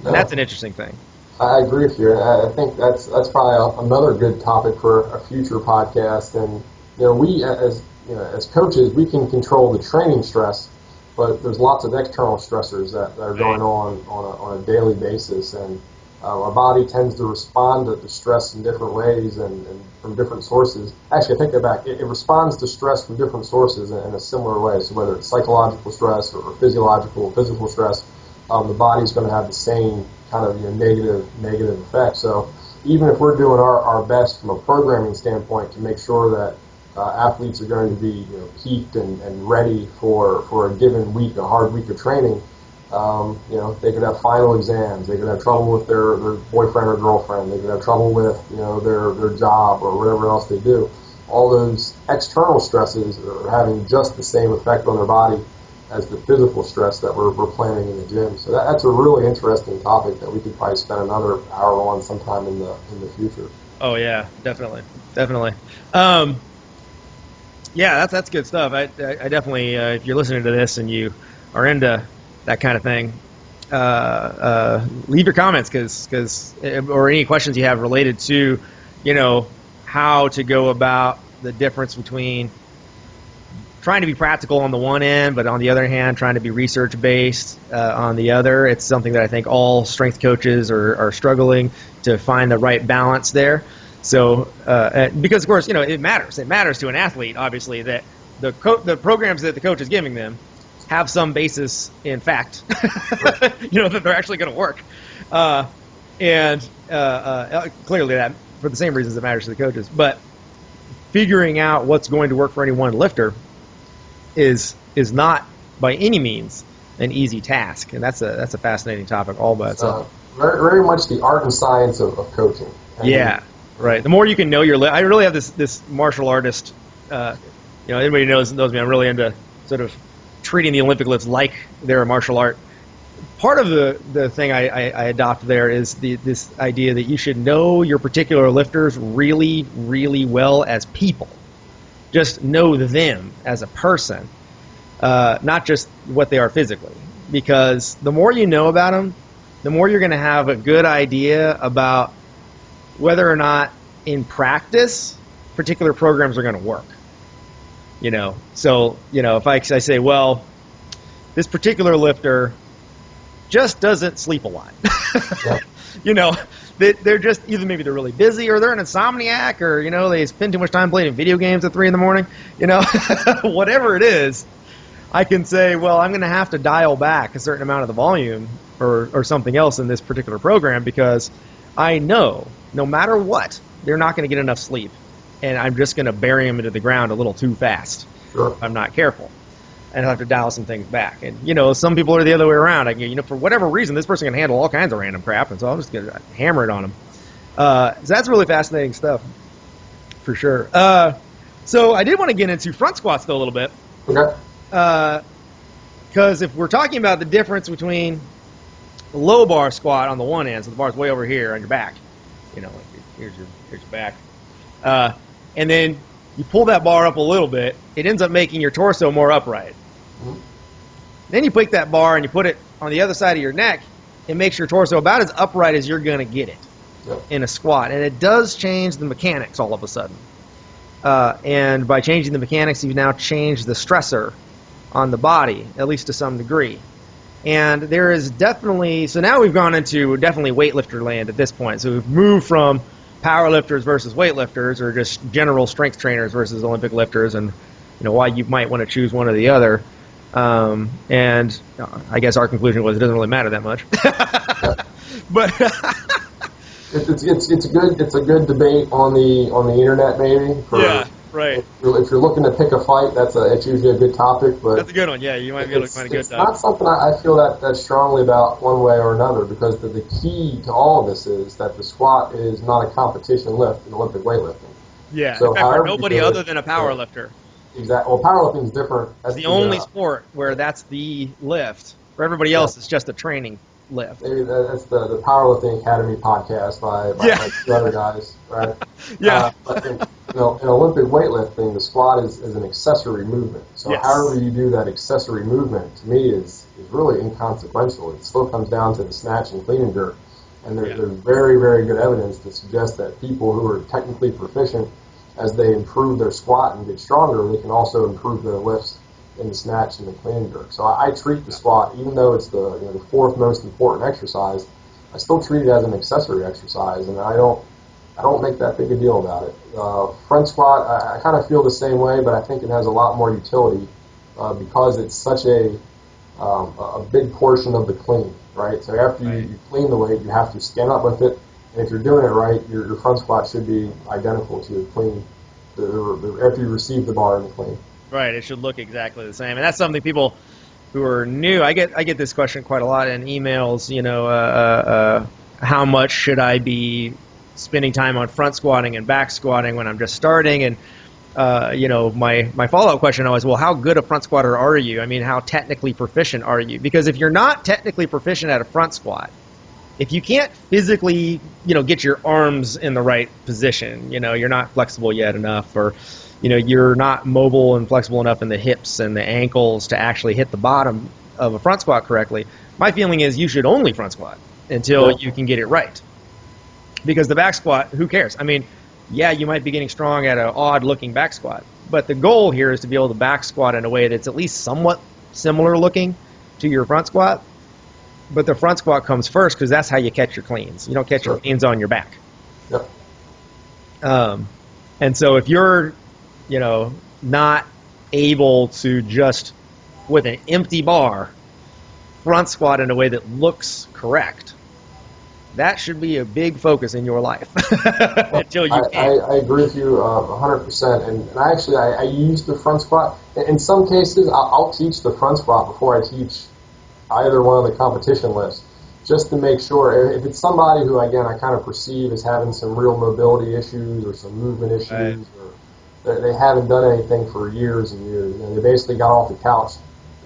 No. And that's an interesting thing. I agree with you. I think that's probably another good topic for a future podcast. And we as coaches, we can control the training stress, but there's lots of external stressors that are going on a daily basis, and our body tends to respond to stress in different ways and from different sources. Actually, I take that back. It responds to stress from different sources in a similar way. So whether it's psychological stress or physical stress, the body's going to have the same kind of negative effect. So even if we're doing our best from a programming standpoint to make sure that athletes are going to be peaked and ready for a given week, a hard week of training, they could have final exams, they could have trouble with their boyfriend or girlfriend, they could have trouble with their job or whatever else they do. All those external stresses are having just the same effect on their body as the physical stress that we're planning in the gym. So that's a really interesting topic that we could probably spend another hour on sometime in the future. Oh yeah, definitely. Yeah, that's good stuff. I definitely, if you're listening to this and you are into that kind of thing, leave your comments or any questions you have related to, how to go about the difference between trying to be practical on the one end, but on the other hand, trying to be research-based on the other. It's something that I think all strength coaches are struggling to find the right balance there. So, because of course, it matters. It matters to an athlete, obviously, that the programs that the coach is giving them have some basis in fact, that they're actually going to work. And clearly that, for the same reasons, it matters to the coaches. But figuring out what's going to work for any one lifter is not by any means an easy task, and that's a fascinating topic all by itself. Very, very much the art and science of coaching. Yeah, right. The more you can know your I really have this martial artist. Anybody knows me. I'm really into sort of treating the Olympic lifts like they're a martial art. Part of the thing I adopt there is this idea that you should know your particular lifters really, really well as people. Just know them as a person, not just what they are physically. Because the more you know about them, the more you're going to have a good idea about whether or not in practice particular programs are going to work. So if I say, well, this particular lifter just doesn't sleep a lot. Yeah. You know, they're just either maybe they're really busy or they're an insomniac or, you know, they spend too much time playing video games at 3 in the morning. You know, whatever it is, I can say, well, I'm going to have to dial back a certain amount of the volume or something else in this particular program because I know no matter what, they're not going to get enough sleep. And I'm just going to bury them into the ground a little too fast Sure. if I'm not careful. And I'll have to dial some things back. And, you know, some people are the other way around. I, you know, for whatever reason, this person can handle all kinds of random crap, and so I'm just going to hammer it on them. So that's really fascinating stuff, for sure. So I did want to get into front squats, though, a little bit. Okay. Because if we're talking about the difference between the low bar squat on the one end, so the bar's way over here on your back, you know, here's your back, and then you pull that bar up a little bit, it ends up making your torso more upright. Mm-hmm. Then you pick that bar and you put it on the other side of your neck, it makes your torso about as upright as you're going to get it in a squat. And it does change the mechanics all of a sudden. And by changing the mechanics, you've now changed the stressor on the body, at least to some degree. And there is definitely, so now we've gone into definitely weightlifter land at this point. So we've moved from powerlifters versus weightlifters, or just general strength trainers versus Olympic lifters, and you know why you might want to choose one or the other. And I guess our conclusion was it doesn't really matter that much. But it's a good debate on the internet, maybe. Yeah, right. If you're looking to pick a fight, it's usually a good topic. But that's a good one. Yeah, you might be able to find a good topic. It's not something I feel that strongly about one way or another, because the key to all of this is that the squat is not a competition lift in Olympic weightlifting. Yeah, so in fact, for nobody other than a power lifter. Exactly. Well, powerlifting is different. It's the only sport where that's the lift. For everybody else, it's just a training lift. Maybe that's the Weightlifting Academy podcast by like the other guys, right? Yeah. But in Olympic weightlifting, the squat is an accessory movement. So however you do that accessory movement, to me, is really inconsequential. It still comes down to the snatch and clean and jerk. And there's very, very good evidence to suggest that people who are technically proficient, as they improve their squat and get stronger, they can also improve their lifts in the snatch and the clean and jerk. So I treat the squat, even though it's the fourth most important exercise, I still treat it as an accessory exercise, and I don't make that big a deal about it. Front squat, I kind of feel the same way, but I think it has a lot more utility because it's such a big portion of the clean, right? So after you clean the weight, you have to skin up with it, and if you're doing it right, your front squat should be identical to the clean after you receive the bar in the clean. Right, it should look exactly the same, and that's something people who are new. I get this question quite a lot in emails. You know, how much should I be spending time on front squatting and back squatting when I'm just starting? And you know, my follow-up question always, well, how good a front squatter are you? I mean, how technically proficient are you? Because if you're not technically proficient at a front squat, if you can't physically, you know, get your arms in the right position, you know, you're not flexible yet enough, or you know, you're not mobile and flexible enough in the hips and the ankles to actually hit the bottom of a front squat correctly, my feeling is you should only front squat until you can get it right. Because the back squat, who cares? I mean, yeah, you might be getting strong at an odd-looking back squat, but the goal here is to be able to back squat in a way that's at least somewhat similar looking to your front squat. But the front squat comes first because that's how you catch your cleans. You don't catch your cleans on your back. Yep. And so if you're, you know, not able to just, with an empty bar, front squat in a way that looks correct, that should be a big focus in your life until you can. I agree with you 100%. And I use the front squat. In some cases, I'll teach the front squat before I teach either one of the competition lifts, just to make sure. If it's somebody who, again, I kind of perceive as having some real mobility issues or some movement issues, or they haven't done anything for years and years, and they basically got off the couch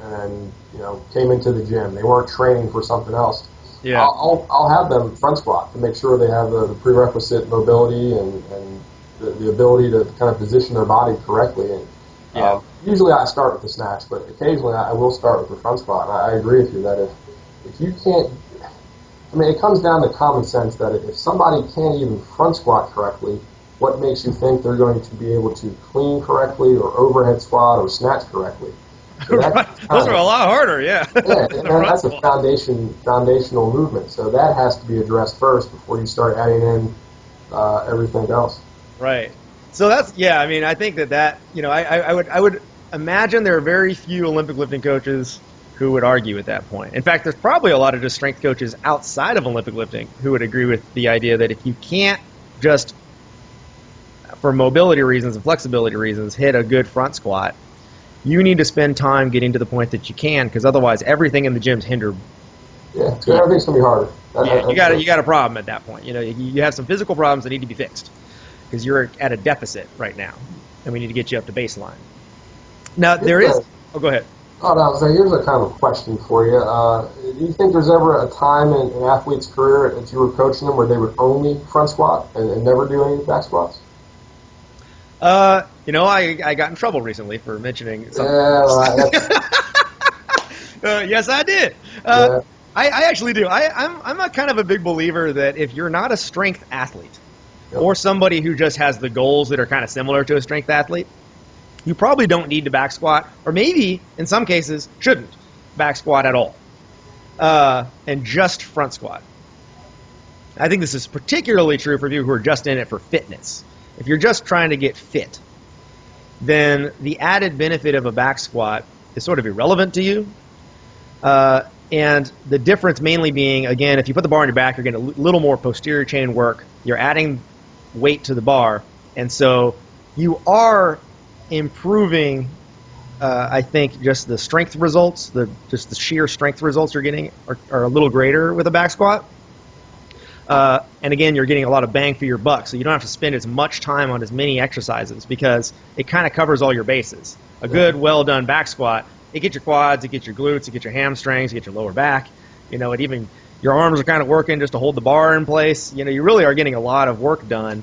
and, you know, came into the gym. They weren't training for something else. Yeah. I'll have them front squat to make sure they have the prerequisite mobility and the ability to kind of position their body correctly. And usually I start with the snatch, but occasionally I will start with the front squat. And I agree with you that if you can't, I mean, it comes down to common sense that if somebody can't even front squat correctly, what makes you think they're going to be able to clean correctly or overhead squat or snatch correctly? So that's Right. Those are a lot harder, yeah. yeah, than and the front that's a squat. foundational movement. So that has to be addressed first before you start adding in everything else. Right. So that's yeah. I mean, I think that I would imagine there are very few Olympic lifting coaches who would argue at that point. In fact, there's probably a lot of just strength coaches outside of Olympic lifting who would agree with the idea that if you can't just for mobility reasons and flexibility reasons hit a good front squat, you need to spend time getting to the point that you can, because otherwise everything in the gym's hindered. Yeah, everything's gonna be harder. Yeah, you got That's you got a problem at that point. You have some physical problems that need to be fixed because you're at a deficit right now, and we need to get you up to baseline. Now there is. Oh, go ahead. Oh, no, so here's a kind of question for you. Do you think there's ever a time in an athlete's career that you were coaching them where they would only front squat and never do any back squats? I got in trouble recently for mentioning something. Yeah, well, Yes, I did. yeah, I actually do. I'm a kind of a big believer that if you're not a strength athlete yep. or somebody who just has the goals that are kind of similar to a strength athlete, you probably don't need to back squat, or maybe in some cases shouldn't back squat at all, and just front squat. I think this is particularly true for people who are just in it for fitness. If you're just trying to get fit, then the added benefit of a back squat is sort of irrelevant to you. And the difference mainly being, again, if you put the bar on your back, you're getting a little more posterior chain work. You're adding weight to the bar. And so you are improving, I think, just the strength results, just the sheer strength results you're getting are a little greater with a back squat. And again, you're getting a lot of bang for your buck, so you don't have to spend as much time on as many exercises because it kind of covers all your bases. A good, well-done back squat, it gets your quads, it gets your glutes, it gets your hamstrings, it gets your lower back. It even your arms are kind of working just to hold the bar in place. You really are getting a lot of work done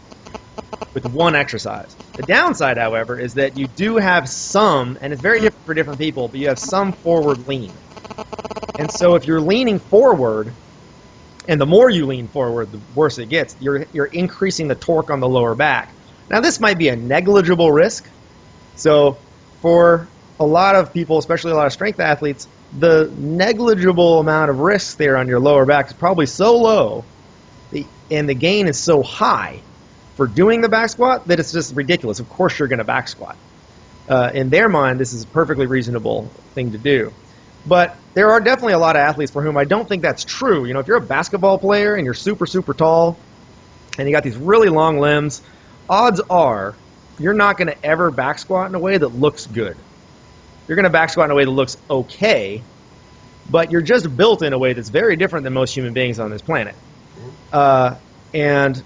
with one exercise. The downside, however, is that you do have some, and it's very different for different people, but you have some forward lean. And so if you're leaning forward, and the more you lean forward, the worse it gets. You're increasing the torque on the lower back. Now, this might be a negligible risk. So for a lot of people, especially a lot of strength athletes, the negligible amount of risk there on your lower back is probably so low, and the gain is so high for doing the back squat that it's just ridiculous. Of course you're going to back squat. In their mind, this is a perfectly reasonable thing to do. But there are definitely a lot of athletes for whom I don't think that's true. If you're a basketball player and you're super, super tall and you got these really long limbs, odds are you're not going to ever back squat in a way that looks good. You're going to back squat in a way that looks okay, but you're just built in a way that's very different than most human beings on this planet. And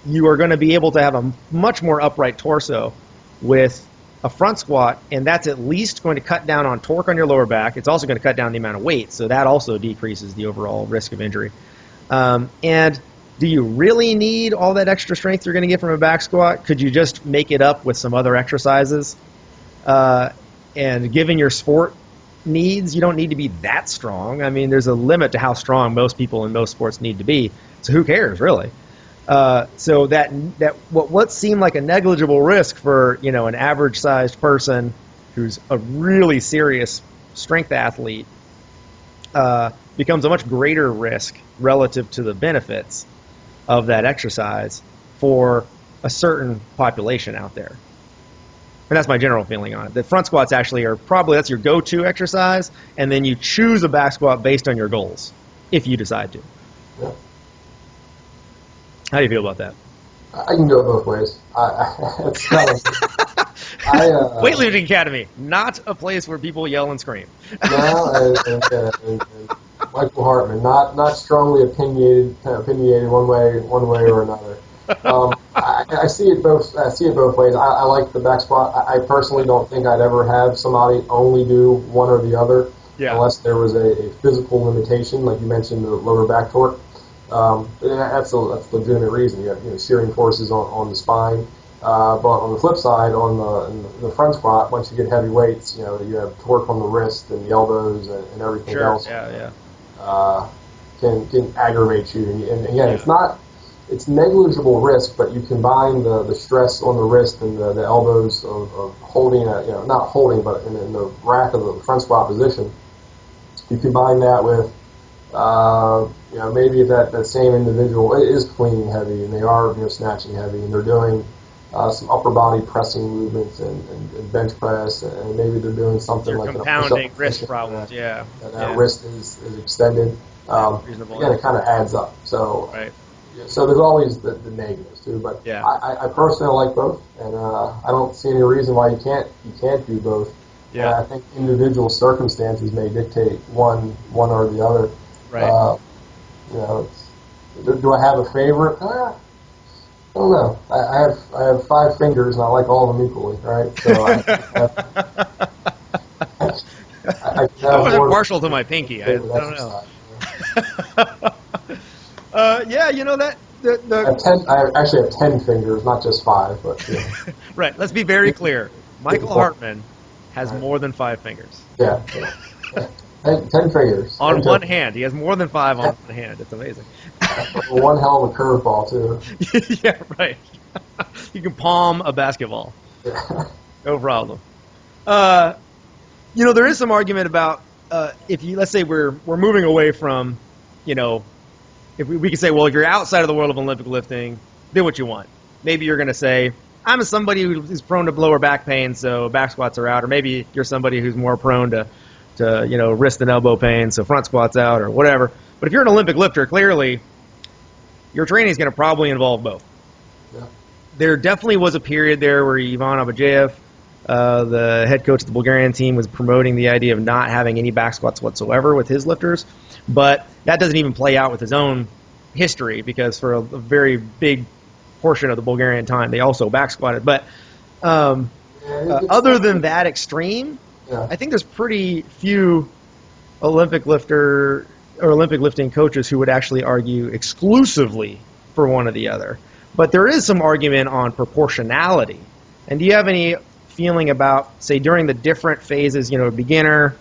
you are going to be able to have a much more upright torso with a front squat, and that's at least going to cut down on torque on your lower back. It's also going to cut down the amount of weight, so that also decreases the overall risk of injury. And do you really need all that extra strength you're going to get from a back squat? Could you just make it up with some other exercises? And given your sport needs, you don't need to be that strong. I mean, there's a limit to how strong most people in most sports need to be, so who cares, really? So that what seemed like a negligible risk for an average-sized person who's a really serious strength athlete becomes a much greater risk relative to the benefits of that exercise for a certain population out there. And that's my general feeling on it. The front squats actually are probably that's your go-to exercise, and then you choose a back squat based on your goals, if you decide to. Yeah. How do you feel about that? I can go it both ways. It's kind of, Weightlifting Academy, not a place where people yell and scream. No, and Michael Hartman, not strongly opinionated one way or another. I see it both. I see it both ways. I like the back squat. I personally don't think I'd ever have somebody only do one or the other, unless there was a physical limitation, like you mentioned, the lower back torque. That's a legitimate reason. You have shearing forces on the spine. But on the flip side, on the front squat, once you get heavy weights, you have torque on the wrist and the elbows and everything else. Yeah. Can aggravate you. And again, it's not it's negligible risk, but you combine the stress on the wrist and the elbows of holding not holding, but in the rack of the front squat position. You combine that with maybe that same individual is cleaning heavy and they are snatching heavy and they're doing some upper body pressing movements and bench press, and maybe they're doing something You're like compounding wrist problems. That wrist is extended. Reasonable. Again, it kind of adds up. So Right. so there's always the negatives too. But Yeah. I personally like both, and I don't see any reason why you can't do both. Yeah. And I think individual circumstances may dictate one or the other. Right. Do I have a favorite? I don't know. I have 5 fingers and I like all of them equally, right? So I wasn't partial to my pinky. I don't know. Yeah, that I actually have 10 fingers, not just 5. But right. Let's be very clear. Michael Hartman has more than 5 fingers. Yeah. 10 fingers. On one hand. He has more than 5 on one hand. It's amazing. One hell of a curveball, too. Yeah, right. You can palm a basketball. Yeah. No problem. There is some argument about let's say we're moving away from, if we can say, well, if you're outside of the world of Olympic lifting, do what you want. Maybe you're going to say, I'm somebody who's prone to lower back pain, so back squats are out. Or maybe you're somebody who's more prone to wrist and elbow pain, so front squats out or whatever. But if you're an Olympic lifter, clearly your training is going to probably involve both. Yeah. There definitely was a period there where Ivan Abajev, the head coach of the Bulgarian team, was promoting the idea of not having any back squats whatsoever with his lifters. But that doesn't even play out with his own history, because for a very big portion of the Bulgarian time, they also back squatted. But other than that extreme, I think there's pretty few Olympic lifting coaches who would actually argue exclusively for one or the other. But there is some argument on proportionality. And do you have any feeling about, say, during the different phases, beginner,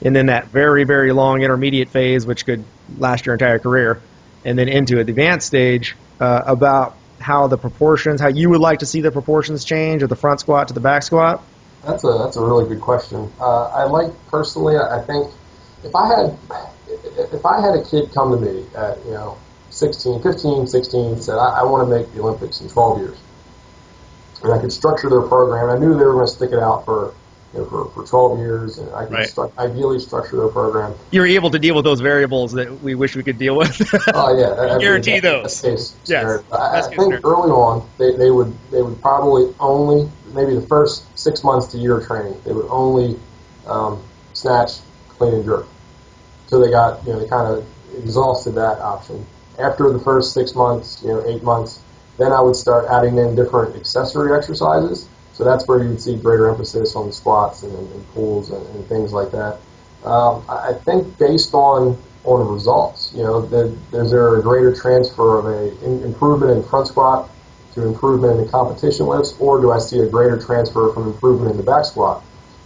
and then that very, very long intermediate phase, which could last your entire career, and then into the advanced stage, about how the proportions, how you would like to see the proportions change of the front squat to the back squat? That's a really good question. I think if I had a kid come to me at 15, 16, said I want to make the Olympics in 12 years, and I could structure their program. I knew they were going to stick it out for 12 years, and I could ideally structure their program. You're able to deal with those variables that we wish we could deal with. Oh yeah, I guarantee those. Yes. I think early on they would probably only, maybe the first 6 months to year of training, they would only snatch, clean, and jerk. So they got they kind of exhausted that option. After the first 6 months, 8 months, then I would start adding in different accessory exercises. So that's where you would see greater emphasis on the squats and pulls and things like that. I think based on results, is there a greater transfer of improvement in front squat to improvement in the competition lifts, or do I see a greater transfer from improvement in the back squat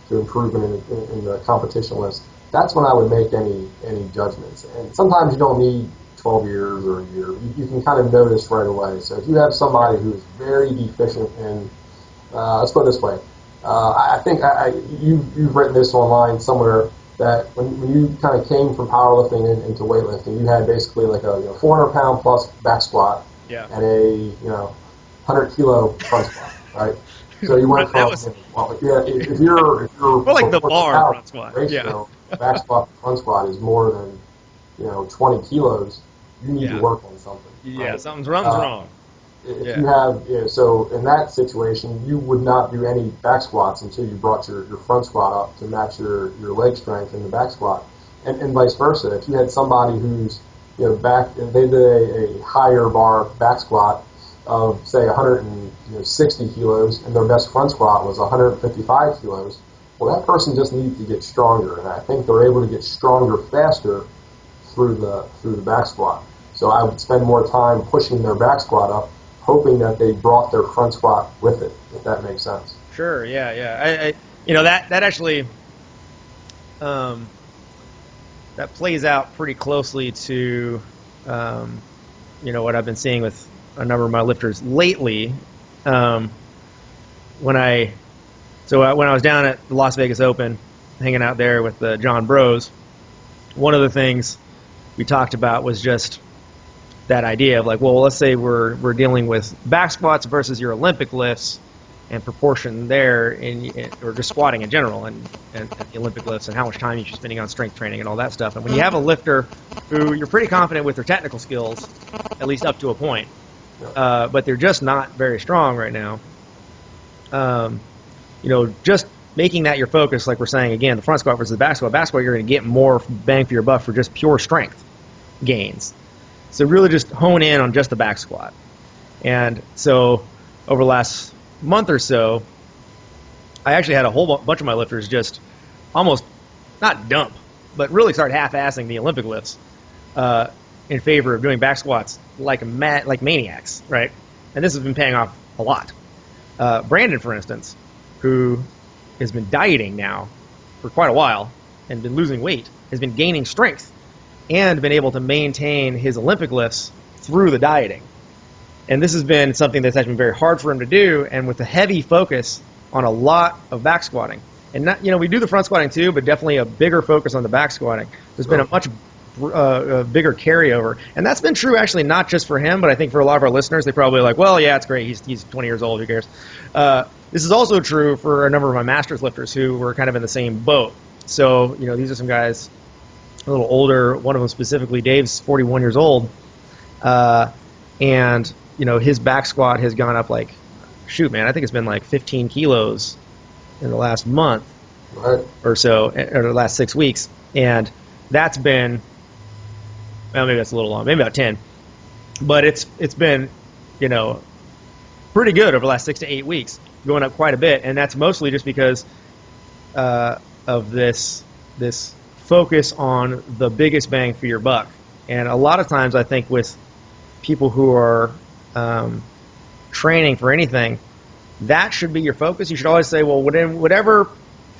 to improvement in the competition lifts? That's when I would make any judgments. And sometimes you don't need 12 years or a year. You can kind of notice right away. So if you have somebody who is very deficient in, let's put it this way, I think you've written this online somewhere, that when you kind of came from powerlifting into weightlifting, you had basically like a 400-pound plus back squat and a 100-kilo front squat, right? So you went from if you're more like the bar front squat ratio, back squat to front squat is more than 20 kilos. You need to work on something. Yeah, right? something's wrong. If you have, so in that situation, you would not do any back squats until you brought your front squat up to match your leg strength in the back squat, and vice versa. If you had somebody who's they did a higher bar back squat of say 160 kilos, and their best front squat was 155 kilos, well, that person just needs to get stronger, and I think they're able to get stronger faster through the back squat. So I would spend more time pushing their back squat up, hoping that they brought their front squat with it, if that makes sense. Sure, yeah. That actually that plays out pretty closely to what I've been seeing with a number of my lifters lately. When I was down at the Las Vegas Open, hanging out there with John Broz, one of the things we talked about was just that idea of like, well, let's say we're dealing with back squats versus your Olympic lifts and proportion there, or just squatting in general, and the Olympic lifts and how much time you're spending on strength training and all that stuff. And when you have a lifter who you're pretty confident with their technical skills, at least up to a point, but they're just not very strong right now, just making that your focus, like we're saying again, the front squat versus the back squat. Back squat, you're going to get more bang for your buck for just pure strength gains. So really just hone in on just the back squat. And so over the last month or so, I actually had a whole bunch of my lifters just almost not dump, but really start half-assing the Olympic lifts in favor of doing back squats like maniacs, right? And this has been paying off a lot. Brandon, for instance, who has been dieting now for quite a while and been losing weight, has been gaining strength and been able to maintain his Olympic lifts through the dieting. And this has been something that's actually been very hard for him to do, and with a heavy focus on a lot of back squatting. And not, we do the front squatting too, but definitely a bigger focus on the back squatting. There's been a much bigger carryover, and that's been true actually not just for him, but I think for a lot of our listeners, they probably like, well, yeah, it's great. He's 20 years old. Who cares? This is also true for a number of my masters lifters who were kind of in the same boat. So these are some guys a little older. One of them specifically, Dave's 41 years old, and his back squat has gone up like, shoot, man, I think it's been like 15 kilos in the last month or so, or the last 6 weeks. And that's been, well, maybe that's a little long, maybe about 10. But it's been, pretty good over the last 6 to 8 weeks, going up quite a bit. And that's mostly just because of this focus on the biggest bang for your buck. And a lot of times I think with people who are training for anything, that should be your focus. You should always say, well, whatever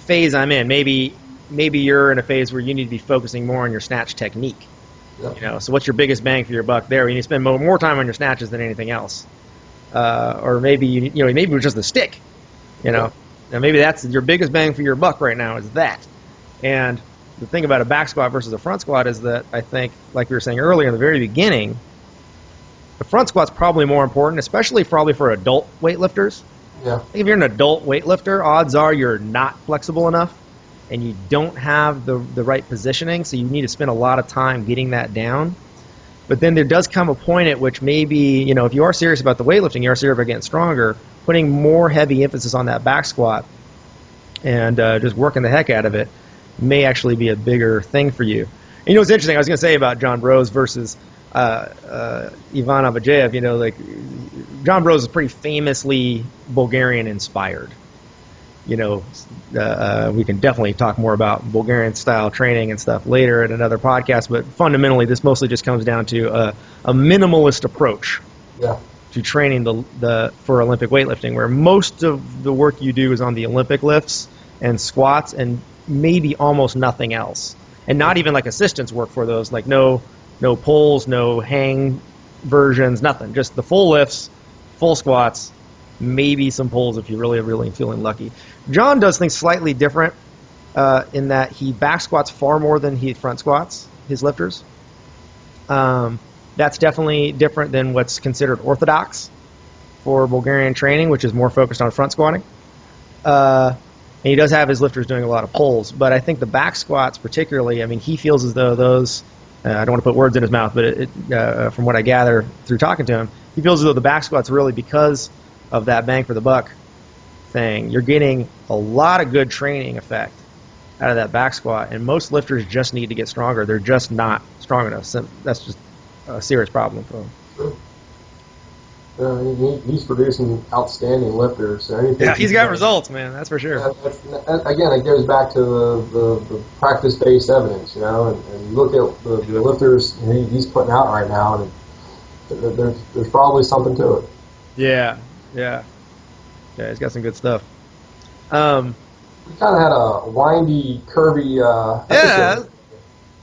phase I'm in, maybe you're in a phase where you need to be focusing more on your snatch technique. Yep. So what's your biggest bang for your buck there? You need to spend more time on your snatches than anything else. Or maybe maybe it was just the stick. Now maybe that's your biggest bang for your buck right now is that. And the thing about a back squat versus a front squat is that I think, like we were saying earlier in the very beginning, the front squat's probably more important, especially probably for adult weightlifters. Yeah. I think if you're an adult weightlifter, odds are you're not flexible enough and you don't have the right positioning, so you need to spend a lot of time getting that down. But then there does come a point at which maybe, if you are serious about the weightlifting, you are serious about getting stronger, putting more heavy emphasis on that back squat and just working the heck out of it may actually be a bigger thing for you. And what's interesting, I was going to say about John Broz versus Ivan Abajev, like John Broz is pretty famously Bulgarian inspired. We can definitely talk more about Bulgarian style training and stuff later in another podcast, but fundamentally this mostly just comes down to a minimalist approach to training for Olympic weightlifting, where most of the work you do is on the Olympic lifts and squats and maybe almost nothing else. And not even like assistance work for those, like no pulls, no hang versions, nothing. Just the full lifts, full squats, maybe some pulls if you're really feeling lucky. John does things slightly different in that he back squats far more than he front squats, his lifters. That's definitely different than what's considered orthodox for Bulgarian training, which is more focused on front squatting. And he does have his lifters doing a lot of pulls, but I think the back squats particularly, he feels as though those, I don't want to put words in his mouth, but from what I gather through talking to him, he feels as though the back squats really, because of that bang for the buck thing, you're getting a lot of good training effect out of that back squat, and most lifters just need to get stronger. They're just not strong enough. So that's just a serious problem for them. He's producing outstanding lifters. So yeah, he's got results, man. That's for sure. Again, it goes back to the practice-based evidence, and look at the lifters he's putting out right now, and there's probably something to it. Yeah, he's got some good stuff. We kind of had a windy, curvy episode.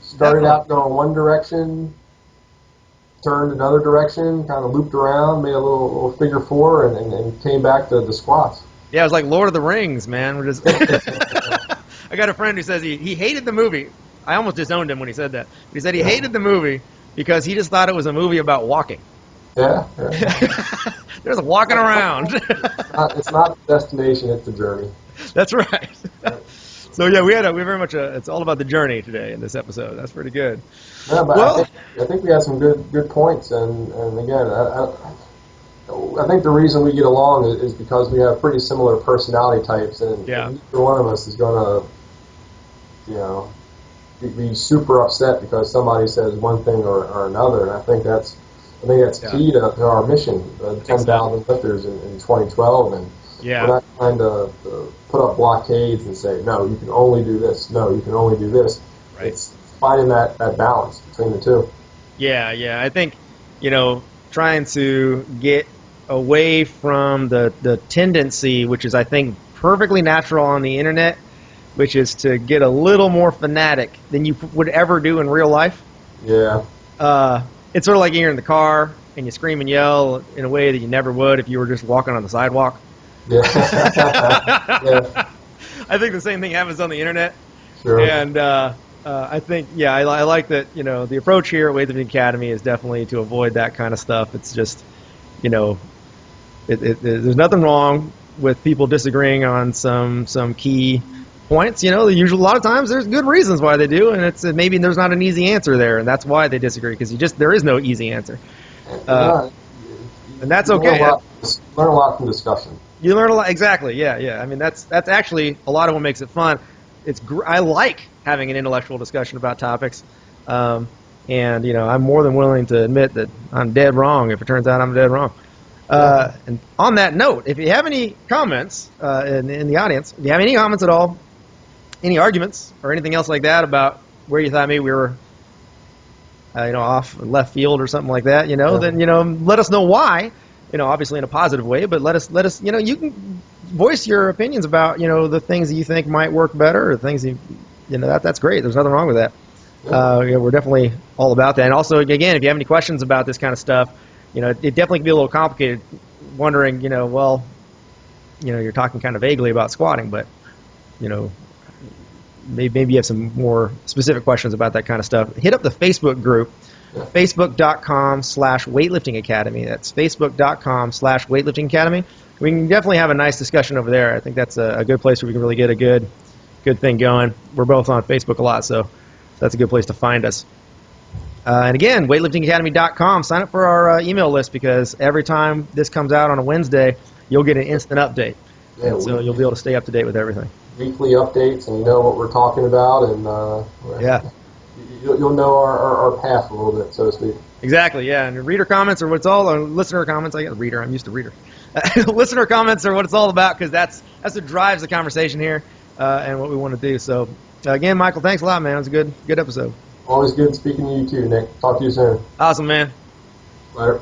Started out going one direction, turned another direction, kind of looped around, made a little figure four, and came back to the squats. Yeah, it was like Lord of the Rings, man. We're just I got a friend who says he hated the movie. I almost disowned him when he said that. But he said he hated the movie because he just thought it was a movie about walking. Yeah. There's walking around. It's not the destination, it's the journey. That's right. So yeah, we very much it's all about the journey today in this episode. That's pretty good. Yeah, but Well, I think we had some good points, and again, I think the reason we get along is because we have pretty similar personality types, and neither one of us is going to, be super upset because somebody says one thing or another. And I think that's key to our mission, 10,000 lifters in 2012, and we're not trying to put up blockades and say, no, you can only do this. No, you can only do this. Right. It's finding that balance between the two. Yeah. I think, trying to get away from the tendency, which is, I think, perfectly natural on the internet, which is to get a little more fanatic than you would ever do in real life. Yeah. It's sort of like you're in the car and you scream and yell in a way that you never would if you were just walking on the sidewalk. Yeah. I think the same thing happens on the internet. Sure. And I think, I like that, the approach here at Weightlifting Academy is definitely to avoid that kind of stuff. It's just, there's nothing wrong with people disagreeing on some key points. A lot of times there's good reasons why they do, and it's maybe there's not an easy answer there, and that's why they disagree, because there is no easy answer. And that's okay. Learn a lot from discussion. You learn a lot, exactly. Yeah. I mean, that's actually a lot of what makes it fun. I like having an intellectual discussion about topics, and I'm more than willing to admit that I'm dead wrong if it turns out I'm dead wrong. And on that note, if you have any comments in the audience, if you have any comments at all, any arguments or anything else like that about where you thought maybe we were, off left field or something like that, then let us know why. Obviously in a positive way, but let us. You can voice your opinions about the things that you think might work better, or things that's great. There's nothing wrong with that. We're definitely all about that. And also, again, if you have any questions about this kind of stuff, it definitely can be a little complicated. Wondering, you're talking kind of vaguely about squatting, but maybe you have some more specific questions about that kind of stuff. Hit up the Facebook group. Facebook.com/Weightlifting Academy. That's Facebook.com/Weightlifting Academy. We can definitely have a nice discussion over there. I think that's a good place where we can really get a good thing going. We're both on Facebook a lot, so that's a good place to find us. And again, weightliftingacademy.com. Sign up for our email list, because every time this comes out on a Wednesday, you'll get an instant update. Yeah, and so you'll be able to stay up to date with everything. Weekly updates, and what we're talking about, and you'll know our path a little bit, so to speak. Exactly, yeah. And reader comments are what it's all, or listener comments. I got a reader. I'm used to reader. Listener comments are what it's all about, because that's what drives the conversation here, and what we want to do. So, again, Michael, thanks a lot, man. It was a good episode. Always good speaking to you too, Nick. Talk to you soon. Awesome, man. Later.